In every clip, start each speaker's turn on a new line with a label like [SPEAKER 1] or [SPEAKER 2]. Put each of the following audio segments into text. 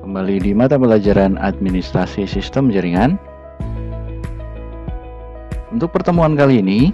[SPEAKER 1] Kembali di mata pelajaran Administrasi Sistem Jaringan. Untuk pertemuan kali ini,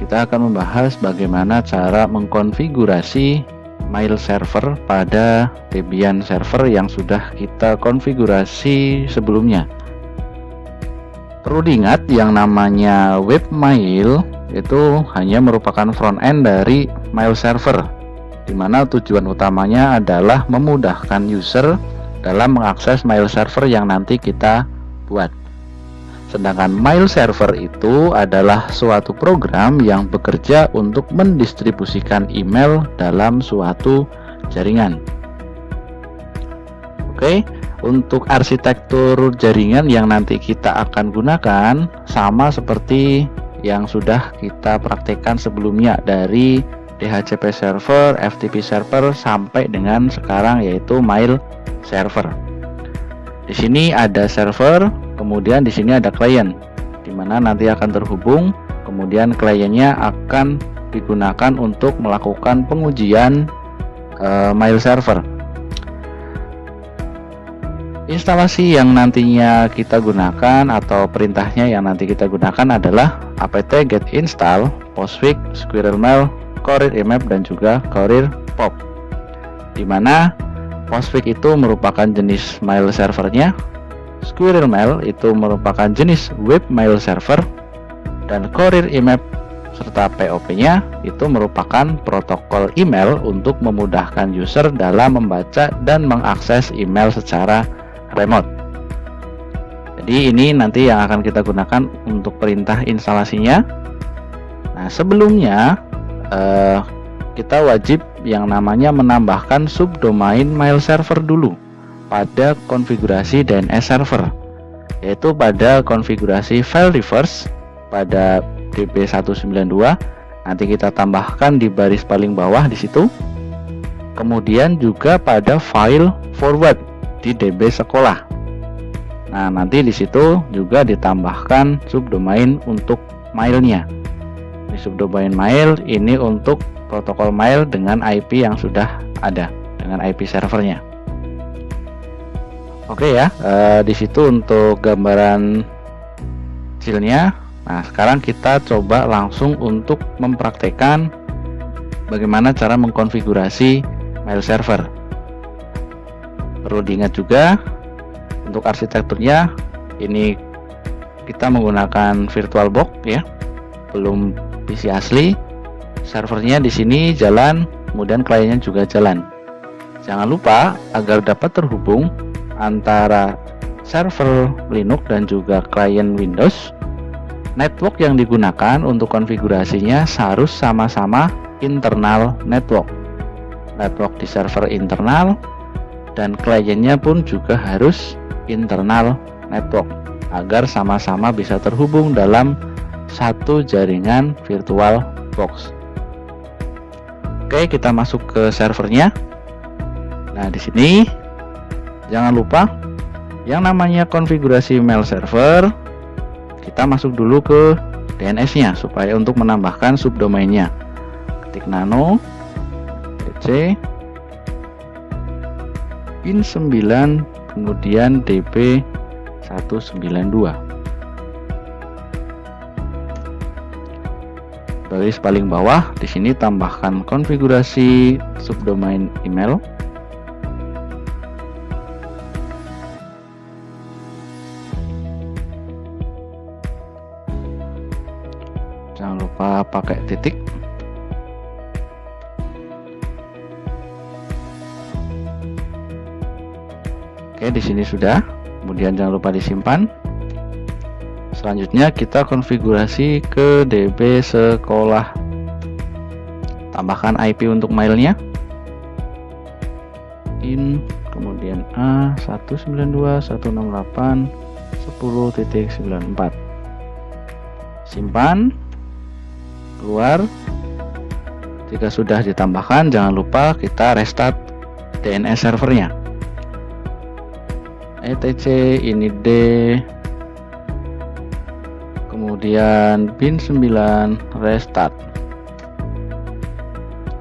[SPEAKER 1] kita akan membahas bagaimana cara mengkonfigurasi mail server pada Debian server yang sudah kita konfigurasi sebelumnya. Perlu diingat, yang namanya webmail itu hanya merupakan front end dari mail server, di mana tujuan utamanya adalah memudahkan user dalam mengakses mail server yang nanti kita buat. Sedangkan mail server itu adalah suatu program yang bekerja untuk mendistribusikan email dalam suatu jaringan. Oke, untuk arsitektur jaringan yang nanti kita akan gunakan sama seperti yang sudah kita praktekkan sebelumnya dari DHCP server, FTP server sampai dengan sekarang, yaitu mail server. Di sini ada server, kemudian di sini ada klien, di mana nanti akan terhubung, kemudian kliennya akan digunakan untuk melakukan pengujian mail server. Instalasi yang nantinya kita gunakan atau perintahnya yang nanti kita gunakan adalah apt get install Postfix, SquirrelMail, CourierImap, dan juga CourierPop, di mana Postfix itu merupakan jenis mail servernya, SquirrelMail itu merupakan jenis web mail server, dan CourierImap serta POP-nya itu merupakan protokol email untuk memudahkan user dalam membaca dan mengakses email secara remote. Jadi ini nanti yang akan kita gunakan untuk perintah instalasinya. Nah, sebelumnya kita wajib yang namanya menambahkan subdomain mail server dulu pada konfigurasi DNS server, yaitu pada konfigurasi file reverse pada DB192. Nanti kita tambahkan di baris paling bawah di situ. Kemudian juga pada file forward di DB sekolah. Nah, nanti di situ juga ditambahkan subdomain untuk mailnya. Di subdomain mail ini untuk protokol mail dengan IP yang sudah ada dengan IP servernya. Oke ya, di situ untuk gambaran hasilnya. Nah, sekarang kita coba langsung untuk mempraktekkan bagaimana cara mengkonfigurasi mail server. Perlu diingat juga untuk arsitekturnya, ini kita menggunakan VirtualBox ya, belum PC asli. Servernya di sini jalan, kemudian kliennya juga jalan. Jangan lupa agar dapat terhubung antara server Linux dan juga klien Windows, network yang digunakan untuk konfigurasinya harus sama-sama internal network. Network di server internal dan kliennya pun juga harus internal network agar sama-sama bisa terhubung dalam satu jaringan virtual box. Oke, kita masuk ke servernya. Nah, di sini jangan lupa yang namanya konfigurasi mail server, kita masuk dulu ke DNS-nya supaya untuk menambahkan subdomainnya. Ketik nano dc pin 9 kemudian db192. Baris paling bawah di sini tambahkan konfigurasi subdomain email. Jangan lupa pakai titik. Oke, di sini sudah. Kemudian jangan lupa disimpan. Selanjutnya kita konfigurasi ke DB sekolah. Tambahkan IP untuk mailnya. In kemudian A192.168.10.94. Simpan. Keluar. Jika sudah ditambahkan, jangan lupa kita restart DNS servernya. etc ini D, kemudian pin 9 restart.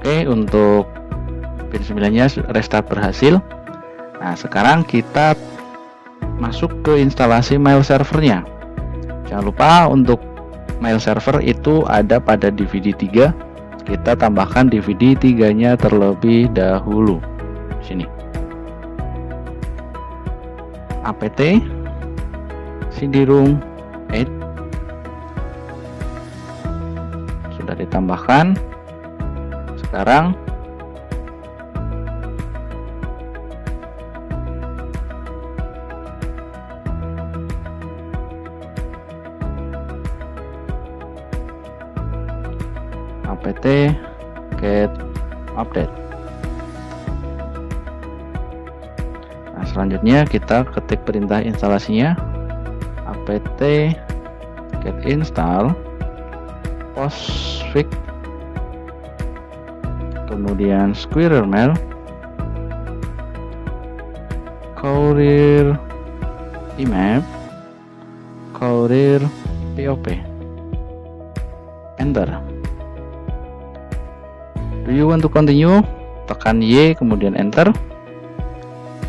[SPEAKER 1] Oke, untuk pin 9-nya restart berhasil. Nah, sekarang kita masuk ke instalasi mail servernya. Jangan lupa untuk mail server itu ada pada DVD 3. Kita tambahkan DVD 3-nya terlebih dahulu. Sini. apt cd-rom 8 sudah ditambahkan. Sekarang apt get update. Nah, selanjutnya kita ketik perintah instalasinya, apt get install postfix, kemudian squirrel mail, courier imap, courier pop. Enter. Do you want to continue? Tekan Y kemudian enter.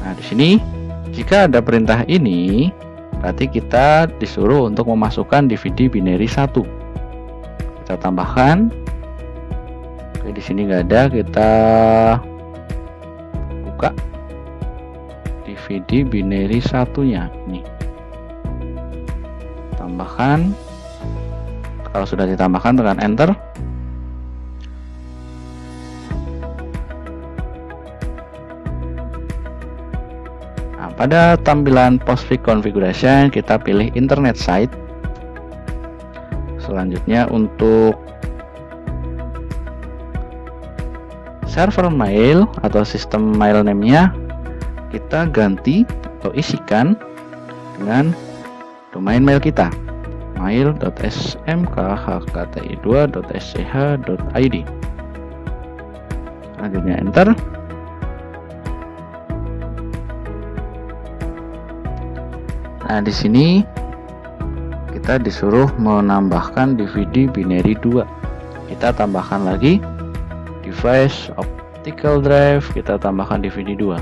[SPEAKER 1] Nah, di sini jika ada perintah ini, berarti kita disuruh untuk memasukkan DVD binary 1. Kita tambahkan. Oke, di sini nggak ada, kita buka DVD binary 1-nya. Nih. Tambahkan. Kalau sudah ditambahkan, tekan enter. Pada tampilan postfix configuration kita pilih internet site. Selanjutnya untuk server mail atau sistem mail name-nya kita ganti atau isikan dengan domain mail kita, mail.smkhkti2.sch.id. Selanjutnya enter. Nah, di sini kita disuruh menambahkan DVD binary 2. Kita tambahkan lagi device optical drive, kita tambahkan DVD 2.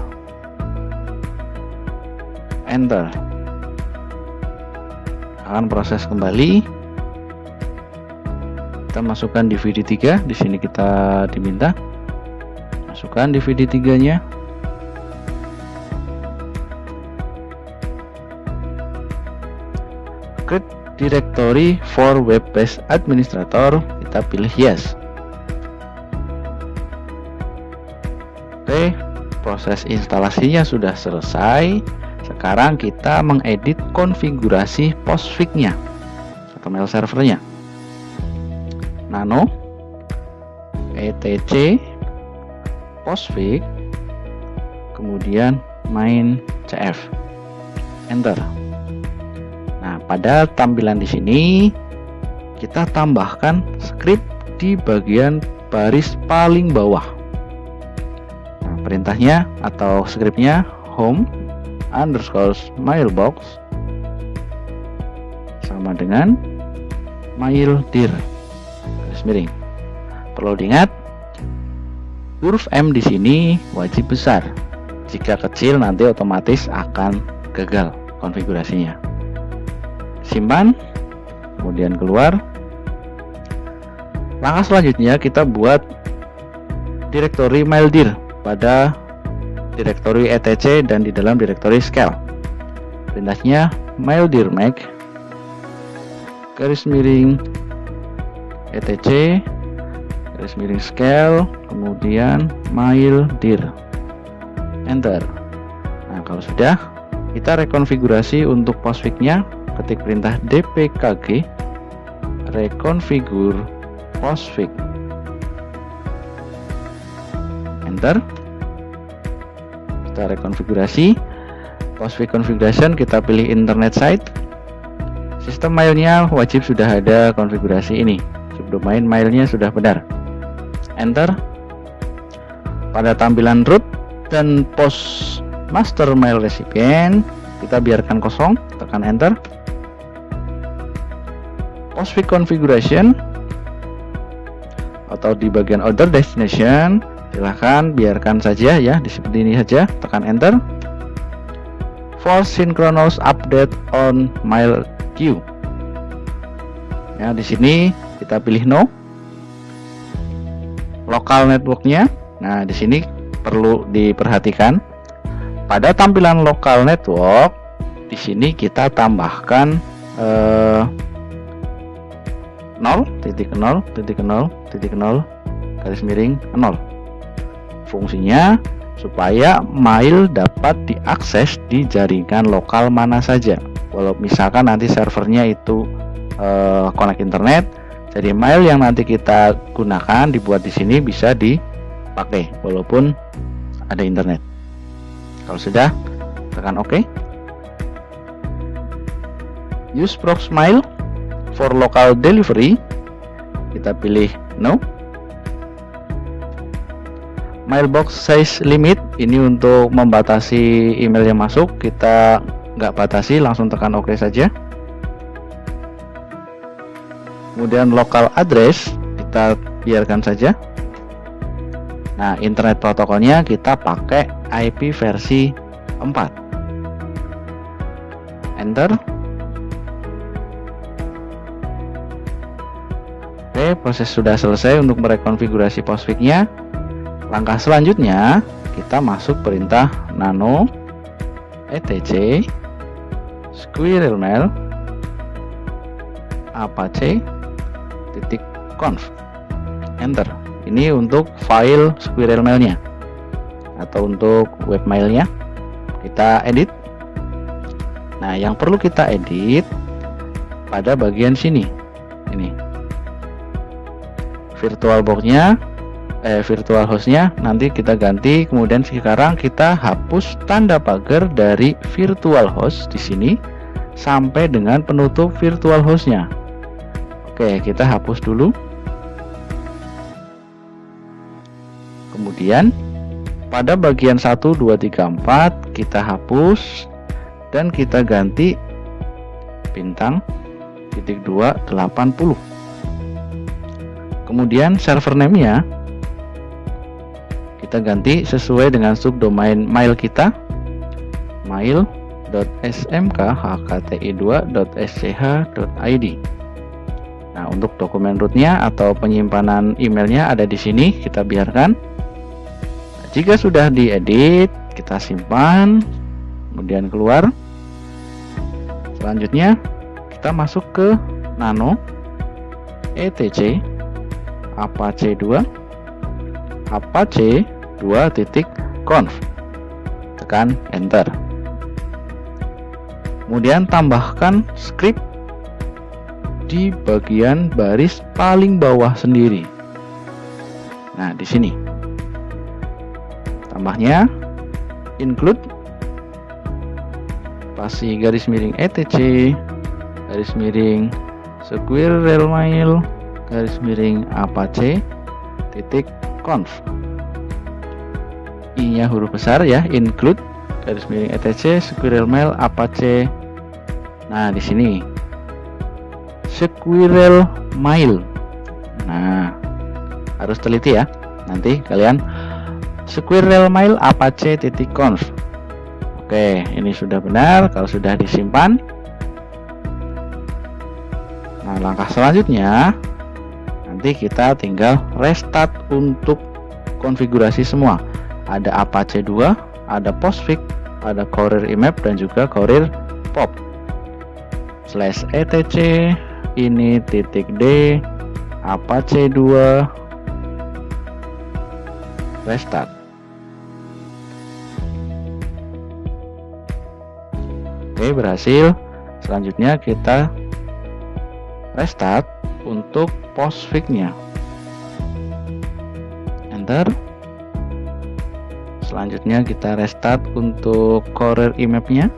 [SPEAKER 1] Enter. Akan proses kembali. Kita masukkan DVD 3, di sini kita diminta masukkan DVD 3-nya. Create directory for web-based administrator, kita pilih yes. Oke, proses instalasinya sudah selesai. Sekarang kita mengedit konfigurasi postfix-nya atau mail servernya. Nano etc postfix, kemudian main cf. Enter. Nah, pada tampilan di sini kita tambahkan script di bagian baris paling bawah. Nah, perintahnya atau scriptnya home underscore mailbox sama dengan maildir garis miring. Perlu diingat, huruf M di sini wajib besar. Jika kecil nanti otomatis akan gagal konfigurasinya. Simpan, kemudian keluar. Langkah selanjutnya kita buat direktori maildir pada direktori etc dan di dalam direktori scale. Perintahnya maildir make garis miring etc garis miring scale, kemudian maildir. Enter. Nah, kalau sudah, kita rekonfigurasi untuk postfix-nya. Ketik perintah dpkg reconfigure postfix. Enter. Kita rekonfigurasi postfix configuration, kita pilih internet site. Sistem mailnya wajib sudah ada konfigurasi ini. Subdomain mailnya sudah benar. Enter. Pada tampilan root dan post master mail recipient kita biarkan kosong, tekan enter. Postfix configuration atau di bagian order destination, silahkan biarkan saja ya, seperti ini saja, tekan enter. For synchronous update on mail queue. Ya, di sini kita pilih no. Lokal networknya, nah di sini perlu diperhatikan. Pada tampilan lokal network, di sini kita tambahkan 0.0.0.0 garis miring 0. Fungsinya supaya mail dapat diakses di jaringan lokal mana saja. Walau misalkan nanti servernya itu connect internet, jadi mail yang nanti kita gunakan dibuat di sini bisa dipakai walaupun ada internet. Kalau sudah, tekan OK. Use Proxmail for local delivery, kita pilih no. Mailbox size limit, ini untuk membatasi email yang masuk, kita nggak batasi, langsung tekan OK saja. Kemudian local address kita biarkan saja. Nah, internet protokolnya kita pakai IP versi 4. Enter. Oke, proses sudah selesai untuk merekonfigurasi PostFix-nya. Langkah selanjutnya kita masuk perintah nano etc squirrel mail apache.conf. Enter. Ini untuk file squirrel mailnya atau untuk webmailnya. Kita edit. Nah, yang perlu kita edit pada bagian sini. Ini virtual boxnya, virtual hostnya nanti kita ganti. Kemudian sekarang kita hapus tanda pagar dari virtual host di sini sampai dengan penutup virtual hostnya. Oke, kita hapus dulu. Kemudian pada bagian 1, 2, 3, 4 kita hapus dan kita ganti bintang titik 2 80. Kemudian server name-nya kita ganti sesuai dengan subdomain mail kita, mail.smkhkti2.sch.id. Nah, untuk dokumen rootnya atau penyimpanan emailnya ada di sini, kita biarkan. Nah, jika sudah diedit, kita simpan, kemudian keluar. Selanjutnya kita masuk ke nano etc apache2 apache2.conf. Tekan enter. Kemudian tambahkan script di bagian baris paling bawah sendiri. Nah, di sini tambahnya include spasi garis miring etc garis miring squirrel mail garis miring apache.conf. I-nya huruf besar ya, include garis miring etc squirrel mail apache. Nah, di sini squirrel mail. Nah, harus teliti ya. Nanti kalian squirrel mail apache.conf. Oke, ini sudah benar. Kalau sudah disimpan, nah langkah selanjutnya nanti kita tinggal restart untuk konfigurasi semua. Ada Apache 2, ada PostFix, ada Courier IMAP dan juga Courier POP. /etc ini titik D Apache 2 restart. Oke, berhasil. Selanjutnya kita restart untuk PostFix-nya. Enter. Selanjutnya kita restart untuk Courier IMAP-nya.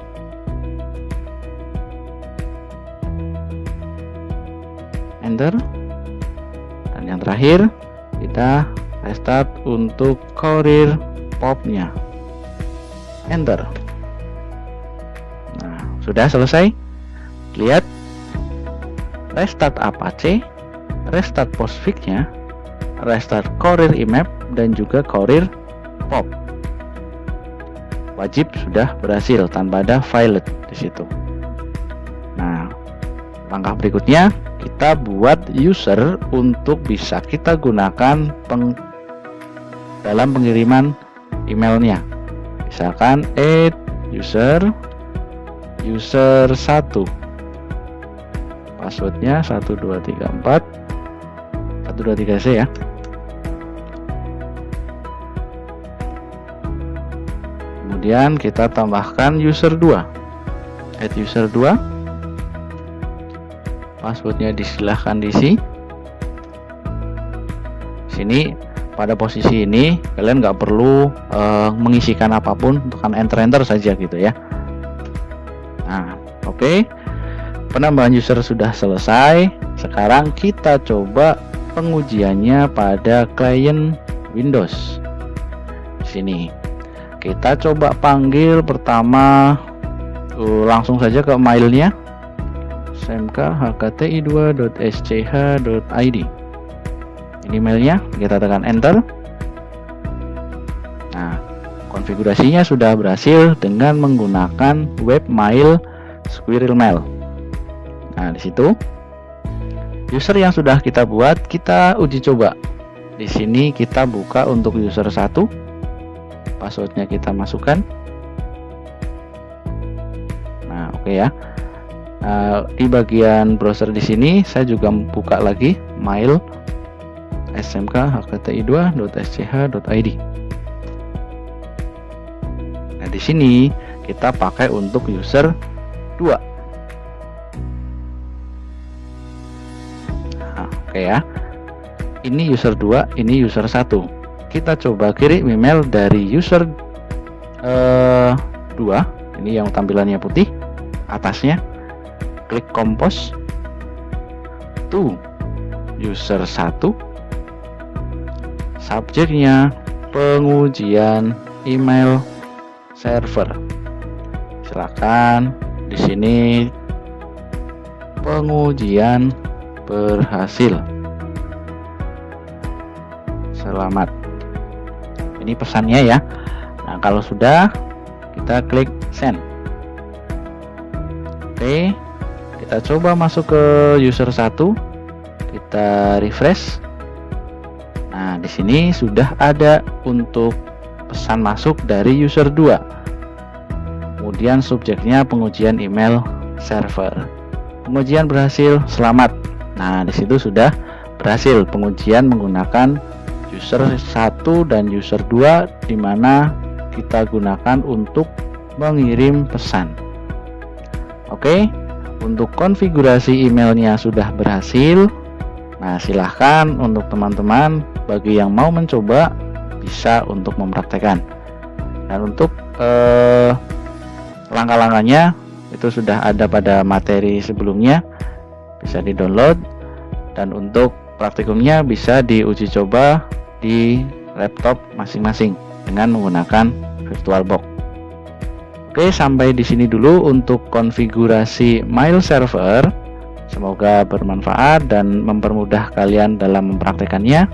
[SPEAKER 1] Enter. Dan yang terakhir kita restart untuk Courier POP-nya. Enter. Nah, sudah selesai. Lihat, restart Apache, restart PostFix-nya, restart Courier IMAP dan juga Courier POP. Wajib sudah berhasil tanpa ada violet di situ. Nah, langkah berikutnya kita buat user untuk bisa kita gunakan dalam pengiriman emailnya. Misalkan add user 1, passwordnya 1234 123C ya. Kemudian kita tambahkan user 2, add user 2, passwordnya disilahkan diisi. Sini pada posisi ini kalian nggak perlu mengisikan apapun, tekan enter saja gitu ya. Nah, oke. Penambahan user sudah selesai. Sekarang kita coba pengujiannya pada klien Windows. Di sini kita coba panggil pertama, langsung saja ke mailnya smkhti2.sch.id. Ini mailnya, kita tekan enter. Nah, konfigurasinya sudah berhasil dengan menggunakan webmail Squirrel Mail. Nah, di situ user yang sudah kita buat, kita uji coba. Di sini kita buka untuk user 1, passwordnya kita masukkan. Nah, oke ya. Di bagian browser di sini saya juga buka lagi mail smkhti2.sch.id. Nah, di sini kita pakai untuk user 2. Nah, oke ya. Ini user 2, ini user 1. Kita coba kirim email dari user 2. Ini yang tampilannya putih atasnya. Klik compose to user 1. Subjeknya pengujian email server. Silakan di sini pengujian berhasil. Selamat. Ini pesannya ya. Nah, kalau sudah kita klik send. Oke, kita coba masuk ke user 1. Kita refresh. Nah, di sini sudah ada untuk pesan masuk dari user 2. Kemudian subjeknya pengujian email server. Pengujian berhasil, selamat. Nah, di situ sudah berhasil pengujian menggunakan user 1 dan user 2, di mana kita gunakan untuk mengirim pesan. Oke, untuk konfigurasi emailnya sudah berhasil. Nah, silahkan untuk teman-teman bagi yang mau mencoba bisa untuk mempraktekkan. Dan untuk langkah-langkahnya itu sudah ada pada materi sebelumnya, bisa di-download. Dan untuk praktikumnya bisa diuji coba di laptop masing-masing dengan menggunakan VirtualBox. Oke, sampai di sini dulu untuk konfigurasi mail server. Semoga bermanfaat dan mempermudah kalian dalam mempraktekannya.